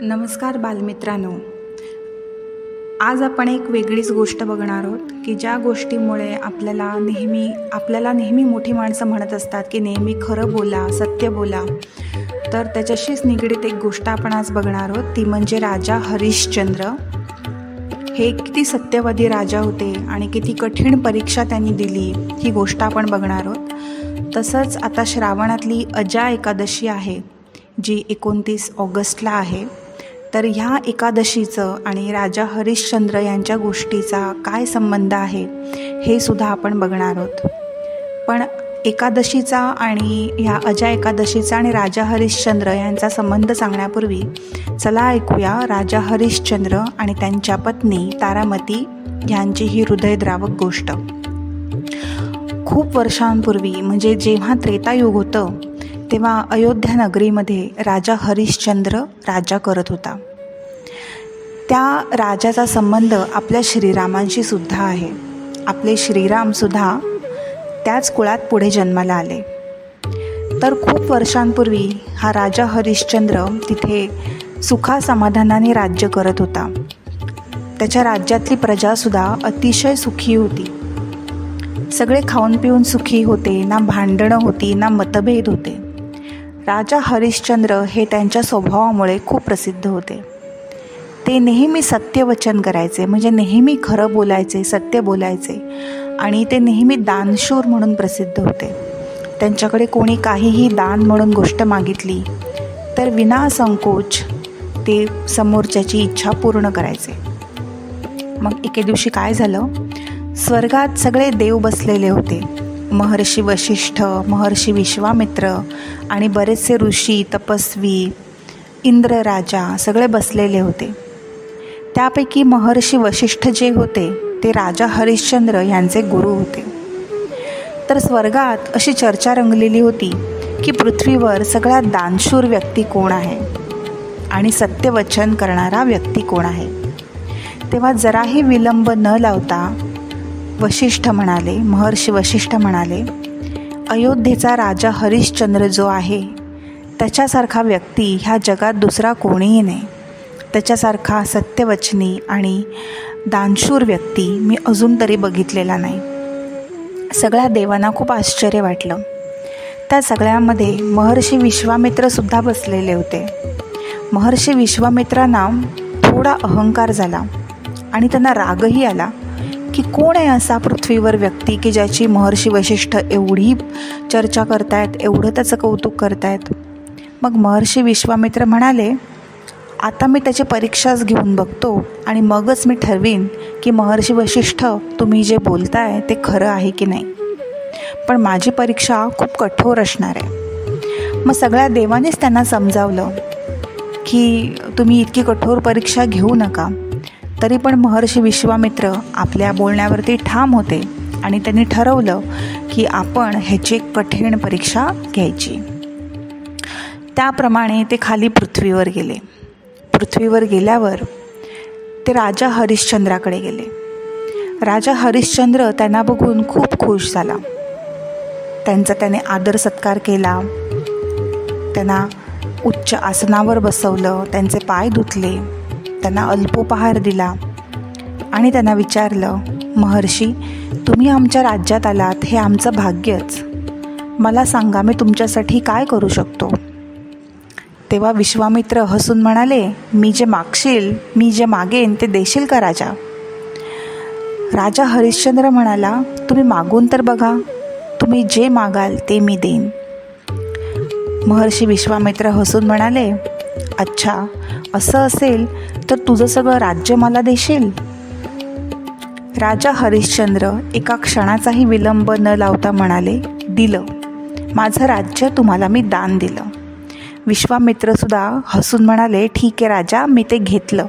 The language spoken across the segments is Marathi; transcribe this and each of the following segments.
नमस्कार बालमित्रांनो, आज आपण एक वेगळीच गोष्ट बघणार आहोत की ज्या गोष्टीमुळे आपल्याला नेहमी मोठी माणसं म्हणत असतात की नेहमी खरं बोला, सत्य बोला. तर त्याच्याशीच निगडीत एक गोष्ट आपण आज बघणार आहोत, ती म्हणजे राजा हरिश्चंद्र. हे किती सत्यवादी राजा होते आणि किती कठीण परीक्षा त्यांनी दिली, ही गोष्ट आपण बघणार आहोत. तसंच आता श्रावणातली अजा एकादशी आहे, जी 29 ऑगस्टला आहे. तर ह्या एकादशीचं आणि राजा हरिश्चंद्र यांच्या गोष्टीचा काय संबंध आहे हे सुद्धा आपण बघणार आहोत. पण एकादशीचा आणि ह्या अजा एकादशीचा आणि राजा हरिश्चंद्र यांचा संबंध सांगण्यापूर्वी चला ऐकूया राजा हरिश्चंद्र आणि त्यांच्या पत्नी तारामती यांची ही हृदयद्रावक गोष्ट. खूप वर्षांपूर्वी, म्हणजे जेव्हा त्रेतायुग होतं, तेव्हा अयोध्या नगरीमध्ये राजा हरिश्चंद्र राजा करत होता. त्या राजाचा संबंध आपल्या श्रीरामांशी सुद्धा आहे. आपले श्रीरामसुद्धा त्याच कुळात पुढे जन्माला आले. तर खूप वर्षांपूर्वी हा राजा हरिश्चंद्र तिथे सुखासमाधानाने राज्य करत होता. त्याच्या राज्यातली प्रजासुद्धा अतिशय सुखी होती. सगळे खाऊन पिऊन सुखी होते, ना भांडणं होती, ना मतभेद होते. राजा हरिश्चंद्र हे त्यांच्या स्वभावामुळे खूप प्रसिद्ध होते. ते नेहमी सत्यवचन करायचे, म्हणजे नेहमी खरं बोलायचे, सत्य बोलायचे, आणि ते नेहमी दानशूर म्हणून प्रसिद्ध होते. त्यांच्याकडे कोणी काहीही दान म्हणून गोष्ट मागितली तर विनासंकोच ते समोरच्याची इच्छा पूर्ण करायचे. मग एके दिवशी काय झालं, स्वर्गात सगळे देव बसलेले होते. महर्षी वशिष्ठ, महर्षी विश्वामित्र आणि बरेचसे ऋषी, तपस्वी, इंद्र राजा सगळे बसलेले होते. त्यापैकी महर्षी वशिष्ठ जे होते ते राजा हरिश्चंद्र यांचे गुरु होते. तर स्वर्गात अशी चर्चा रंगलेली होती की पृथ्वीवर सगळ्यात दानशूर व्यक्ती कोण आहे आणि सत्यवचन करणारा व्यक्ती कोण आहे. तेव्हा जराही विलंब न लावता महर्षी वशिष्ठ म्हणाले, अयोध्येचा राजा हरिश्चंद्र जो आहे त्याच्यासारखा व्यक्ती ह्या जगात दुसरा कोणीही नाही. त्याच्यासारखा सत्यवचनी आणि दानशूर व्यक्ती मी अजून तरी बघितलेला नाही. सगळ्या देवांना खूप आश्चर्य वाटलं. त्या सगळ्यामध्ये महर्षी विश्वामित्रसुद्धा बसलेले होते. महर्षी विश्वामित्रांना थोडा अहंकार झाला आणि त्यांना रागही आला की कोण आहे असा पृथ्वीवर व्यक्ती की ज्याची महर्षी वशिष्ठ एवढी चर्चा करतायत, एवढं त्याचं कौतुक करतायत. मग महर्षी विश्वामित्र म्हणाले, आता मी त्याची परीक्षाच घेऊन बघतो आणि मगच मी ठरवीन की महर्षी वशिष्ठ तुम्ही जे बोलताय ते खरं आहे की नाही. पण माझी परीक्षा खूप कठोर असणार आहे. मग सगळ्या देवानेच त्यांना समजावलं की तुम्ही इतकी कठोर परीक्षा घेऊ नका. तरी पण महर्षी विश्वामित्र आपल्या बोलण्यावरती ठाम होते आणि त्यांनी ठरवलं की आपण ह्याची एक कठीण परीक्षा घ्यायची. त्याप्रमाणे ते खाली पृथ्वीवर गेले. पृथ्वीवर गेल्यावर ते राजा हरिश्चंद्राकडे गेले. राजा हरिश्चंद्र त्यांना बघून खूप खुश झाला. त्यांचा त्याने आदर सत्कार केला. त्यांना उच्च आसनावर बसवलं, त्यांचे पाय धुतले, त्यांना अल्पोपहार दिला आणि त्यांना विचारलं, महर्षी तुम्ही आमच्या राज्यात आलात हे आमचं भाग्यच. मला सांगा मी तुमच्यासाठी काय करू शकतो. तेव्हा विश्वामित्र हसून म्हणाले, मी जे मागेन ते देशील का राजा. राजा हरिश्चंद्र म्हणाला, तुम्ही मागून तर बघा, तुम्ही जे मागाल ते मी देईन. महर्षी विश्वामित्र हसून म्हणाले, अच्छा असं असेल तर तुझं सगळं राज्य मला देशील. राजा हरिश्चंद्र एका क्षणाचाही विलंब न लावता म्हणाले, दिलं, माझं राज्य तुम्हाला मी दान दिलं. विश्वामित्रसुद्धा हसून म्हणाले, ठीक आहे राजा, मी ते घेतलं.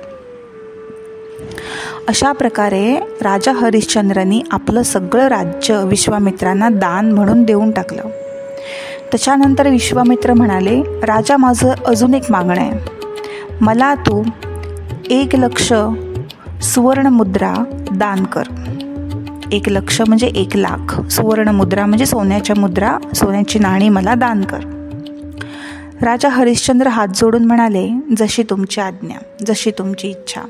अशा प्रकारे राजा हरिश्चंद्रांनी आपलं सगळं राज्य विश्वामित्रांना दान म्हणून देऊन टाकलं. त्याच्यानंतर विश्वामित्र म्हणाले, राजा माझं अजून एक मागणं आहे. मला तू 1,00,000 सुवर्णमुद्रा दान कर. 1,00,000 म्हणजे 1,00,000, सुवर्णमुद्रा म्हणजे सोन्याच्या मुद्रा, सोन्याची नाणी मला दान कर. राजा हरिश्चंद्र हात जोडून म्हणाले, जशी तुमची आज्ञा, जशी तुमची इच्छा.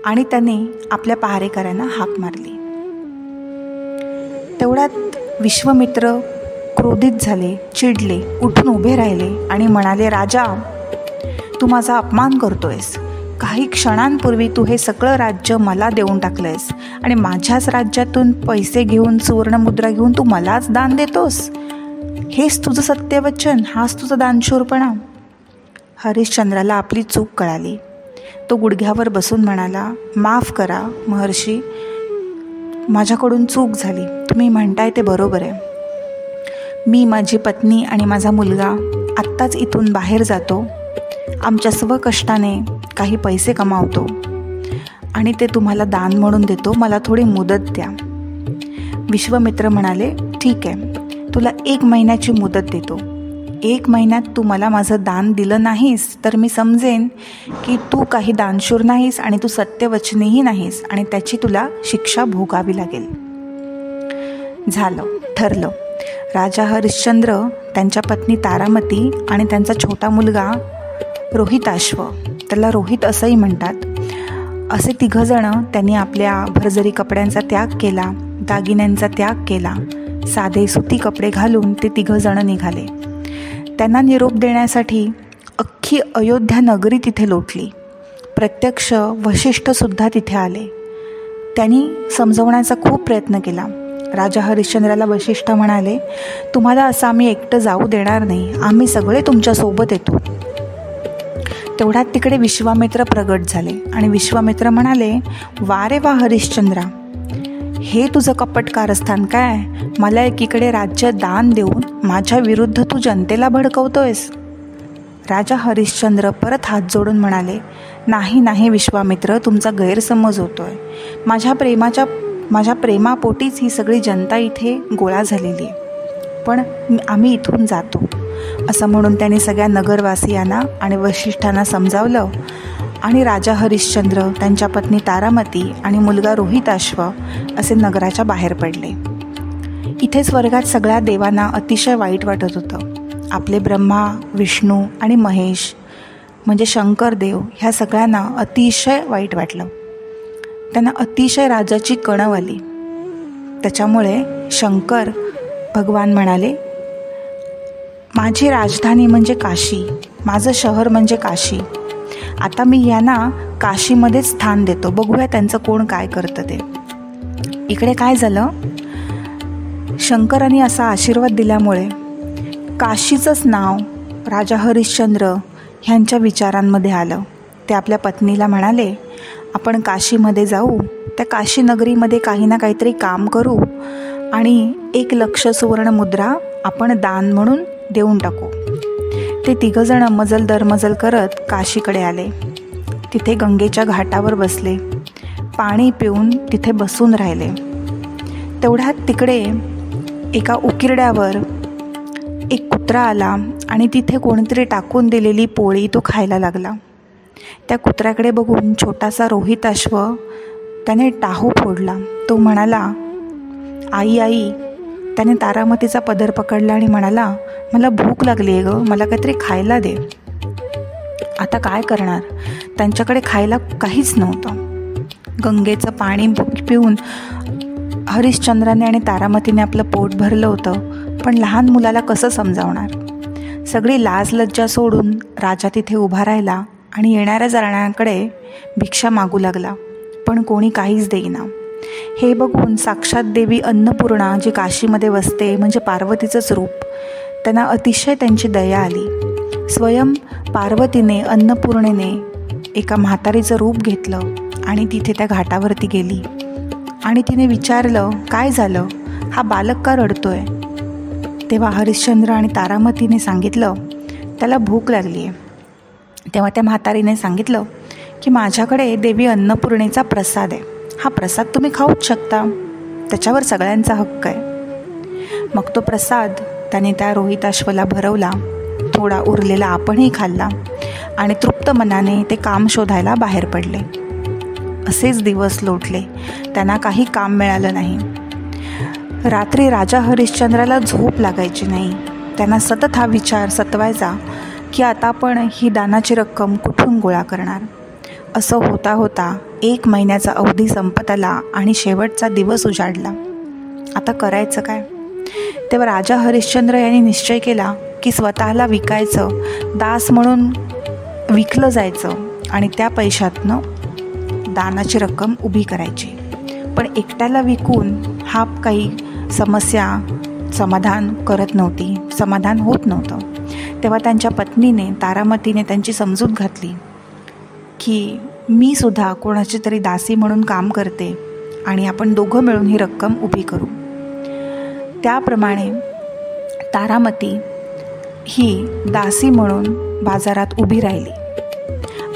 आणि त्याने आपल्या पहारेकऱ्यांना हाक मारली. तेवढ्यात विश्वामित्र क्रोधित झाले, चिडले, उठून उभे राहिले आणि म्हणाले, राजा, तू माझा अपमान करतोयस. काही क्षणांपूर्वी तू हे सगळं राज्य मला देऊन टाकलंयस आणि माझ्याच राज्यातून पैसे घेऊन, सुवर्णमुद्रा घेऊन तू मलाच दान देतोस. हेच तुझं सत्यवचन, हाच तुझा दानशूरपणा. हरिश्चंद्राला आपली चूक कळाली. तो गुडघ्यावर बसून म्हणाला, माफ करा महर्षी, माझ्याकडून चूक झाली. तुम्ही म्हणताय ते बरोबर आहे. मी, माझी पत्नी आणि माझा मुलगा आत्ताच इथून बाहेर जातो. आमच्या स्वकष्टाने काही पैसे कमावतो आणि ते तुम्हाला दान म्हणून देतो. मला थोडी मुदत द्या. विश्वामित्र म्हणाले, ठीक आहे, तुला 1 महिन्याची मुदत देतो. 1 महिन्यात तू मला माझं दान दिलं नाहीस तर मी समजेन की तू काही दानशूर नाहीस आणि तू सत्यवचनीही नाहीस आणि त्याची तुला शिक्षा भोगावी लागेल. झालं, ठरलं. राजा हरिश्चंद्र, त्यांच्या पत्नी तारामती आणि त्यांचा छोटा मुलगा रोहिताश्व, त्याला रोहित असंही म्हणतात, असे 3 जण त्यांनी आपल्या भरजरी कपड्यांचा त्याग केला, दागिन्यांचा त्याग केला. साधे सुती कपडे घालून ते 3 जण निघाले. त्यांना निरोप देण्यासाठी अख्खी अयोध्या नगरी तिथे लोटली. प्रत्यक्ष वशिष्ठसुद्धा तिथे आले. त्यांनी समजवण्याचा खूप प्रयत्न केला. राजा हरिश्चंद्राला वशिष्ठ म्हणाले, तुम्हाला असं आम्ही एकटं जाऊ देणार नाही, आम्ही सगळे तुमच्यासोबत येतो. तेवढ्यात तिकडे विश्वामित्र प्रगट झाले आणि विश्वामित्र म्हणाले, वा रे वा हरिश्चंद्रा, हे तुझं कपट कारस्थान काय? मला एकीकडे राज्य दान देऊन माझ्या विरुद्ध तू जनतेला भडकवतोयस. राजा हरिश्चंद्र परत हात जोडून म्हणाले, नाही नाही विश्वामित्र, तुमचा गैरसमज होतोय. माझ्या प्रेमापोटीच ही सगळी जनता इथे गोळा झालेली आहे, पण आम्ही इथून जातो. असं म्हणून त्यांनी सगळ्या नगरवासियांना आणि वशिष्ठांना समजावलं आणि राजा हरिश्चंद्र, त्यांच्या पत्नी तारामती आणि मुलगा रोहिताश्व असे नगराच्या बाहेर पडले. इथे स्वर्गात सगळ्या देवांना अतिशय वाईट वाटत होतं. आपले ब्रह्मा, विष्णू आणि महेश म्हणजे शंकर देव ह्या सगळ्यांना अतिशय वाईट वाटलं. त्यांना अतिशय राजाची कणव आली. त्याच्यामुळे शंकर भगवान म्हणाले, माझी राजधानी म्हणजे काशी, माझं शहर म्हणजे काशी. आता मी यांना काशीमध्येच स्थान देतो. बघूया त्यांचं कोण काय करतं ते. इकडे काय झालं, शंकरांनी असा आशीर्वाद दिल्यामुळे काशीचंच नाव राजा हरिश्चंद्र ह्यांच्या विचारांमध्ये आलं. ते आपल्या पत्नीला म्हणाले, आपण काशीमध्ये जाऊ, त्या काशी नगरीमध्ये काही ना काहीतरी काम करू आणि 1 लक्ष सुवर्णमुद्रा आपण दान म्हणून देऊन टाकू. ते 3 जण मजल दरमजल करत काशीकडे आले. तिथे गंगेच्या घाटावर बसले, पाणी पिऊन तिथे बसून राहिले. तेवढ्यात तिकडे एका उकिरड्यावर एक कुत्रा आला आणि तिथे कोणीतरी टाकून दिलेली पोळी तो खायला लागला. त्या कुत्र्याकडे बघून छोटासा रोहिताश्व त्याने टाहू फोडला. तो म्हणाला, आई आई. त्याने तारामतीचा पदर पकडला आणि म्हणाला, मला भूक लागली आहे गं, मला काहीतरी खायला दे. आता काय करणार, त्यांच्याकडे खायला काहीच नव्हतं. गंगेचं पाणी पिऊन हरिश्चंद्राने आणि तारामतीने आपलं पोट भरलं होतं, पण लहान मुलाला कसं समजावणार. सगळी लाज लज्जा सोडून राजा तिथे उभा राहिला आणि येणाऱ्या जाणाऱ्यांकडे भिक्षा मागू लागला, पण कोणी काहीच देईना. हे बघून साक्षात देवी अन्नपूर्णा, जी काशीमध्ये वसते म्हणजे पार्वतीचंच रूप, त्यांना अतिशय त्यांची दया आली. स्वयं पार्वतीने, अन्नपूर्णेने एका म्हातारीचं रूप घेतलं आणि तिथे त्या घाटावरती गेली आणि तिने विचारलं, काय झालं, हा बालक का रडतोय? तेव्हा हरिश्चंद्र आणि तारामतीने सांगितलं, त्याला भूक लागली आहे. तेव्हा त्या म्हातारीने सांगितलं की माझ्याकडे देवी अन्नपूर्णेचा प्रसाद आहे, हा प्रसाद तुम्ही खाऊच शकता, त्याच्यावर सगळ्यांचा हक्क आहे. मग तो प्रसाद त्याने त्या रोहिताश्वला भरवला. थोडा उरलेला आपणही खाल्ला आणि तृप्त मनाने ते काम शोधायला बाहेर पडले. असेच दिवस लोटले, त्यांना काही काम मिळालं नाही. रात्री राजा हरिश्चंद्राला झोप लागायची नाही. त्यांना सतत हा विचार सतवायचा की आता आपण ही दानाची रक्कम कुठून गोळा करणार. असं होता होता 1 महिन्याचा अवधी संपत आला आणि शेवटचा दिवस उजाडला. आता करायचं काय. तेव्हा राजा हरिश्चंद्र यांनी निश्चय केला की स्वतःला विकायचं, दास म्हणून विकलं जायचं आणि त्या पैशातनं दानाची रक्कम उभी करायची. पण एकट्याला विकून हा काही समस्या समाधान होत नव्हतं. तेव्हा त्यांच्या पत्नीने, तारामतीने त्यांची समजूत घातली की मी सुद्धा कोणाची तरी दासी म्हणून काम करते आणि आपण दोघं मिळून ही रक्कम उभी करू. त्याप्रमाणे तारामती ही दासी म्हणून बाजारात उभी राहिली.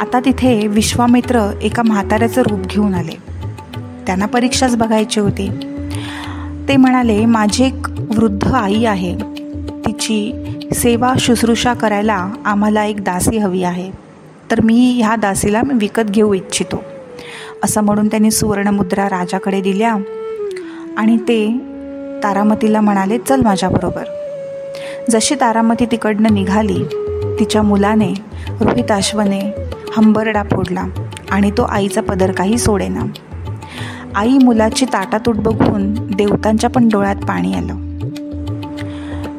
आता तिथे विश्वामित्र एका म्हाताऱ्याचं रूप घेऊन आले. त्यांना परीक्षाच बघायची होती. ते म्हणाले, माझी एक वृद्ध आई आहे, तिची सेवा शुश्रूषा करायला आम्हाला एक दासी हवी आहे, तर मी ह्या दासीला विकत घेऊ इच्छितो. असं म्हणून त्यांनी सुवर्णमुद्रा राजाकडे दिल्या आणि ते तारामतीला म्हणाले, चल माझ्याबरोबर. जशी तारामती तिकडनं निघाली, तिच्या मुलाने रोहिताश्वने हंबरडा फोडला आणि तो आईचा पदर काही सोडेना. आई मुलाची ताटातूट बघून देवतांच्या पण डोळ्यात पाणी आलं.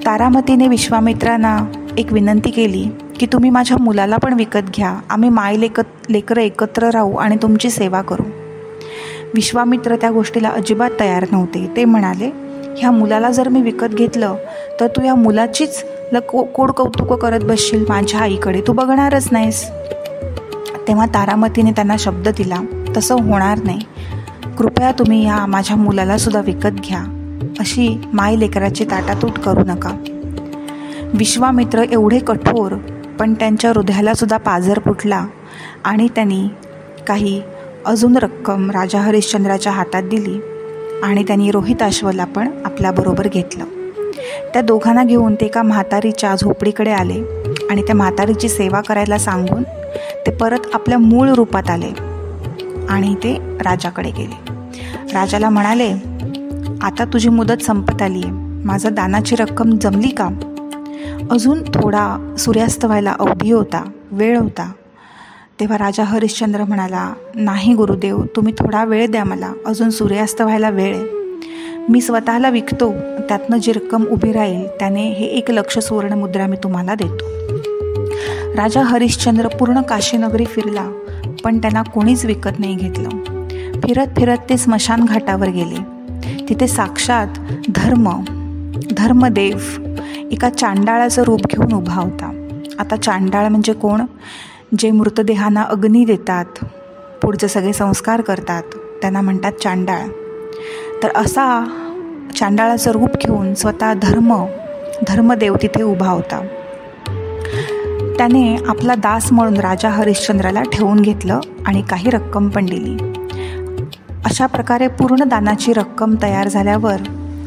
तारामतीने विश्वामित्रांना एक विनंती केली की तुम्ही माझ्या मुलाला पण विकत घ्या, आम्ही लेकरं एकत्र राहू आणि तुमची सेवा करू. विश्वामित्र त्या गोष्टीला अजिबात तयार नव्हते. ते म्हणाले, ह्या मुलाला जर मी विकत घेतलं तर तू या मुलाचीच कोड कौतुकं करत बसशील माझ्या आईकडे, तू बघणारच नाहीस. तेव्हा तारामतीने त्यांना शब्द दिला, तसं होणार नाही, कृपया तुम्ही ह्या माझ्या मुलाला सुद्धा विकत घ्या, अशी माय लेकराची ताटातूट करू नका. विश्वामित्र एवढे कठोर, पण त्यांच्या हृदयाला सुद्धा पाझर फुटला आणि त्यांनी काही अजून रक्कम राजा हरिश्चंद्राच्या हातात दिली आणि त्यांनी रोहिताश्वला पण आपल्याबरोबर घेतलं. त्या दोघांना घेऊन ते एका म्हातारीच्या झोपडीकडे आले आणि त्या म्हातारीची सेवा करायला सांगून ते परत आपल्या मूळ रूपात आले आणि ते राजाकडे गेले. राजाला म्हणाले, आता तुझी मुदत संपत आली आहे, माझं दानाची रक्कम जमली का. अजून थोडा सूर्यास्त व्हायला अवधी होता, वेळ होता. तेव्हा राजा हरिश्चंद्र म्हणाला, नाही गुरुदेव, तुम्ही थोडा वेळ द्या मला, अजून सूर्यास्त व्हायला वेळ आहे. मी स्वतःला विकतो, त्यातनं जी रक्कम उभी राहील त्याने हे 1 लक्ष सुवर्णमुद्रा मी तुम्हाला देतो. राजा हरिश्चंद्र पूर्ण काशीनगरी फिरला, पण त्यांना कोणीच विकत नाही घेतलं. फिरत फिरत ते स्मशान घाटावर गेले. तिथे साक्षात धर्मदेव एका चांडाळाचं रूप घेऊन उभा होता. आता चांडाळ म्हणजे कोण? जे मृतदेहांना अग्नी देतात, पुढचे सगळे संस्कार करतात, त्यांना म्हणतात चांडाळ. तर असा चांडाळाचं रूप घेऊन स्वतः धर्मदेव तिथे उभा होता. त्याने आपला दास म्हणून राजा हरिश्चंद्राला ठेवून घेतलं आणि काही रक्कम पण दिली. अशा प्रकारे पूर्ण दानाची रक्कम तयार झाल्यावर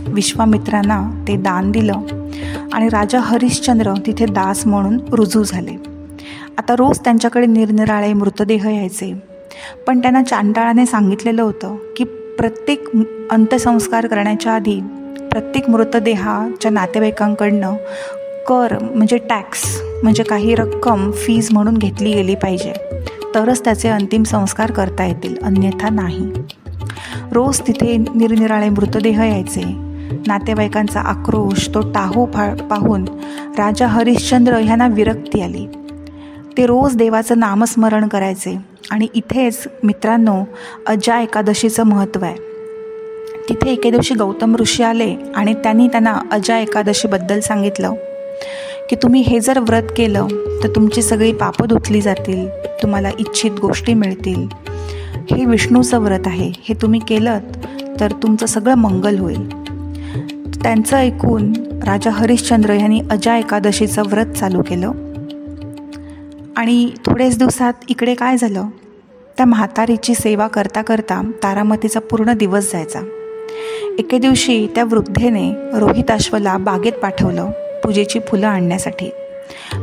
विश्वामित्रांना ते दान दिलं आणि राजा हरिश्चंद्र तिथे दास म्हणून रुजू झाले. आता रोज त्यांच्याकडे निरनिराळे मृतदेह यायचे, पण त्यांना चांडाळाने सांगितलेलं होतं की प्रत्येक अंत्यसंस्कार करण्याच्या आधी प्रत्येक मृतदेहाच्या नातेवाईकांकडनं कर म्हणजे टॅक्स म्हणजे काही रक्कम फीज म्हणून घेतली गेली पाहिजे, तरच त्याचे अंतिम संस्कार करता येतील, अन्यथा नाही. रोज तिथे निरनिराळे मृतदेह यायचे. नातेवाईकांचा आक्रोश, तो टाहो पाहून राजा हरिश्चंद्र ह्यांना विरक्ती आली. ते रोज देवाचं नामस्मरण करायचे. आणि इथेच मित्रांनो अजा एकादशीचं महत्त्व आहे. तिथे एके दिवशी गौतम ऋषी आले आणि त्यांना अजा एकादशीबद्दल सांगितलं की तुम्ही हे जर व्रत केलं तर तुमची सगळी पापं धुतली जातील, तुम्हाला इच्छित गोष्टी मिळतील. हे विष्णूचं व्रत आहे, हे तुम्ही केलं तर तुमचं सगळं मंगल होईल. त्यांचं ऐकून राजा हरिश्चंद्र यांनी अजा एकादशीचं व्रत चालू केलं. आणि थोडेच दिवसात इकडे काय झालं, त्या म्हातारीची सेवा करता करता तारामतीचा पूर्ण दिवस जायचा. एके दिवशी त्या वृद्धेने रोहिताश्वला बागेत पाठवलं पूजेची फुलं आणण्यासाठी.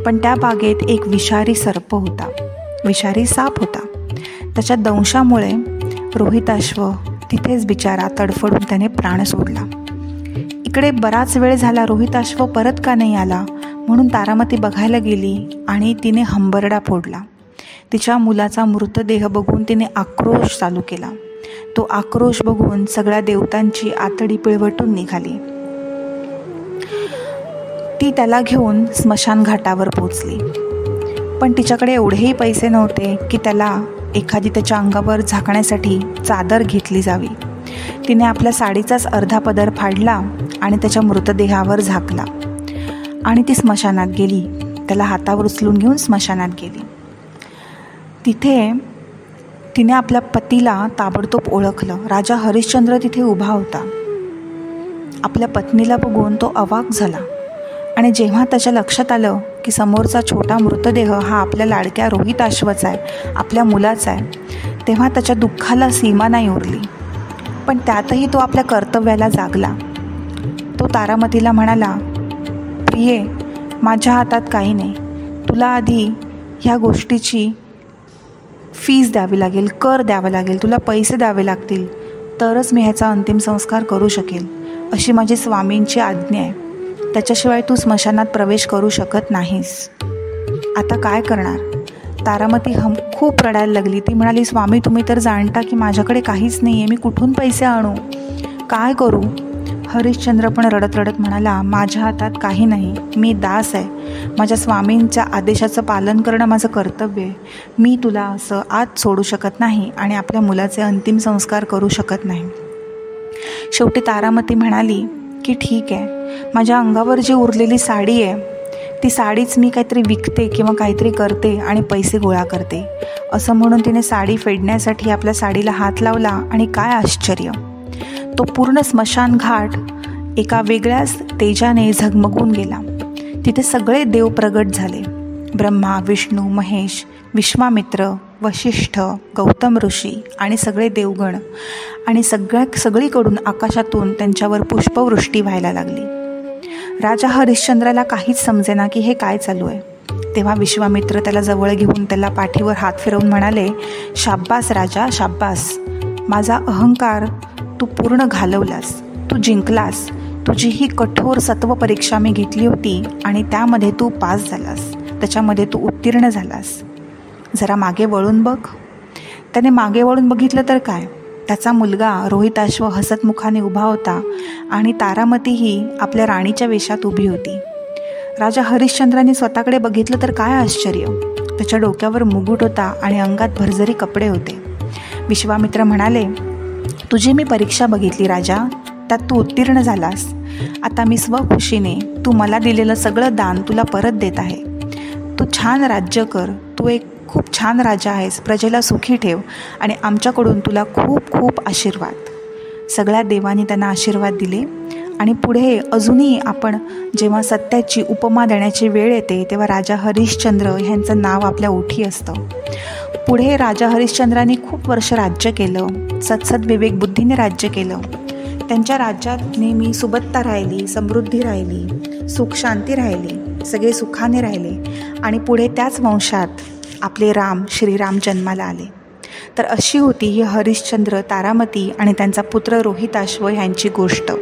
पण त्या बागेत एक विषारी साप होता. त्याच्या दंशामुळे रोहिताश्व तिथेच बिचारा तडफडून त्याने प्राण सोडला. इकडे बराच वेळ झाला रोहिताश्व परत का नाही आला म्हणून तारामती बघायला गेली आणि तिने हंबरडा फोडला. तिच्या मुलाचा मृतदेह बघून तिने आक्रोश चालू केला. तो आक्रोश बघून सगळ्या देवतांची आतडी पिळवटून निघाली. ती त्याला घेऊन स्मशान घाटावर पोचली. पण तिच्याकडे एवढेही पैसे नव्हते की त्याला एखादी त्याच्या अंगावर झाकण्यासाठी चादर घेतली जावी. तिने आपल्या साडीचाच अर्धा पदर फाडला आणि त्याच्या मृतदेहावर झाकला आणि ती स्मशानात गेली. त्याला हातावर उचलून घेऊन स्मशानात गेली. तिथे तिने आपल्या पतीला ताबडतोब ओळखलं. राजा हरिश्चंद्र तिथे उभा होता. आपल्या पत्नीला बघून तो अवाक झाला आणि जेव्हा त्याच्या लक्षात आलं की समोरचा छोटा मृतदेह हा आपल्या लाडक्या रोहिताश्वचा आहे, आपल्या मुलाचा आहे, तेव्हा त्याच्या दुःखाला सीमा नाही उरली. पण त्यातही तो आपल्या कर्तव्याला जागला. तो तारामतीला म्हणाला, प्रिये, माझ्या हातात काही नाही. तुला आधी ह्या गोष्टीची फीस द्यावी लागेल, कर द्यावा लागेल, तुला पैसे द्यावे लागतील, तरच मी ह्याचा अंतिम संस्कार करू शकेल. अशी माझी स्वामींची आज्ञा आहे. त्याच्याशिवाय तू स्मशानात प्रवेश करू शकत नाहीस. आता काय करणार? तारामती खूप रडायला लागली. ती म्हणाली, स्वामी, तुम्ही तर जाणता की माझ्याकडे काहीच नाही आहे. मी कुठून पैसे आणू? काय करू? हरिश्चंद्र पण रडत रडत म्हणाला, माझ्या हातात काही नाही. मी दास आहे. माझ्या स्वामींच्या आदेशाचं पालन करणं माझं कर्तव्य आहे. मी तुला असं आत सोडू शकत नाही आणि आपल्या मुलाचे अंतिम संस्कार करू शकत नाही. शेवटी तारामती म्हणाली की ठीक आहे, माझ्या अंगावर जी उरलेली साडी आहे ती साडीच मी काहीतरी विकते किंवा काहीतरी करते आणि पैसे गोळा करते. असं म्हणून तिने साडी फेडण्यासाठी आपल्या साडीला हात लावला आणि काय आश्चर्य, तो पूर्ण स्मशान घाट एका वेगळ्याच तेजाने झगमगून गेला. तिथे सगळे देव प्रगट झाले. ब्रह्मा, विष्णू, महेश, विश्वामित्र, वशिष्ठ, गौतम ऋषी आणि सगळे देवगण आणि सगळीकडून आकाशातून त्यांच्यावर पुष्पवृष्टी व्हायला लागली. राजा हरिश्चंद्राला काहीच समजेना की हे काय चालू आहे. तेव्हा विश्वामित्र त्याला जवळ घेऊन त्याला पाठीवर हात फिरवून म्हणाले, शाब्बास राजा, शाब्बास. माझा अहंकार तू पूर्ण घालवलास, तू जिंकलास. तुझी ही कठोर सत्व परीक्षा मी घेतली होती आणि त्यामध्ये तू पास झालास, त्याच्यामध्ये तू उत्तीर्ण झालास. जरा मागे वळून बघ. त्याने मागे वळून बघितलं तर काय, त्याचा मुलगा रोहिताश्व हसतमुखाने उभा होता आणि तारामतीही आपल्या राणीच्या वेशात उभी होती. राजा हरिश्चंद्राने स्वतःकडे बघितलं तर काय आश्चर्य, त्याच्या डोक्यावर मुकुट होता आणि अंगात भरजरी कपडे होते. विश्वामित्र म्हणाले, तुझी मी परीक्षा बघितली राजा, त्यात तू उत्तीर्ण झालास. आता मी स्वखुशीने तू मला दिलेलं सगळं दान तुला परत देत आहे. तू छान राज्य कर. तू एक खूप छान राजा आहेस. प्रजेला सुखी ठेव आणि आमच्याकडून तुला खूप खूप आशीर्वाद. सगळ्या देवांनी त्यांना आशीर्वाद दिले आणि पुढे अजूनही आपण जेव्हा सत्याची उपमा देण्याची वेळ येते तेव्हा राजा हरिश्चंद्र ह्यांचं नाव आपल्या ओठी असतं. पुढे राजा हरिश्चंद्रांनी खूप वर्ष राज्य केलं. सत्सद विवेक बुद्धीने राज्य केलं. त्यांच्या राज्यात नेहमी सुबत्ता राहिली, समृद्धी राहिली, सुख शांती राहिली, सगळे सुखाने राहिले आणि पुढे त्याच वंशात आपले श्रीराम जन्माला आले. तर अशी होती ही हरिश्चंद्र, तारामती आणि त्यांचा पुत्र रोहिताश्व ह्यांची गोष्ट.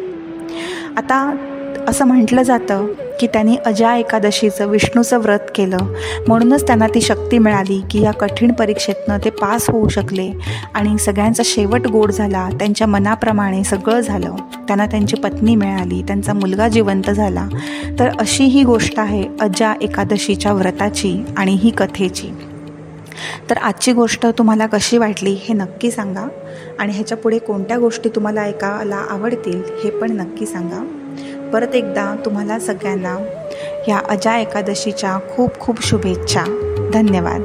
आता असं म्हटलं जातं की त्यांनी अजा एकादशीचं विष्णूचं व्रत केलं, म्हणूनच त्यांना ती शक्ती मिळाली की या कठीण परीक्षेतनं ते पास होऊ शकले आणि सगळ्यांचा शेवट गोड झाला. त्यांच्या मनाप्रमाणे सगळं झालं. त्यांना त्यांची पत्नी मिळाली, त्यांचा मुलगा जिवंत झाला. तर अशी ही गोष्ट आहे अजा एकादशीच्या व्रताची आणि ही कथेची. तर आजची गोष्ट तुम्हाला कशी वाटली हे नक्की सांगा आणि ह्याच्या पुढे कोणत्या गोष्टी तुम्हाला ऐकायला आवडतील हे पण नक्की सांगा. परत एकदा तुम्हाला सगळ्यांना या अजा एकादशीच्या खूप खूप शुभेच्छा. धन्यवाद.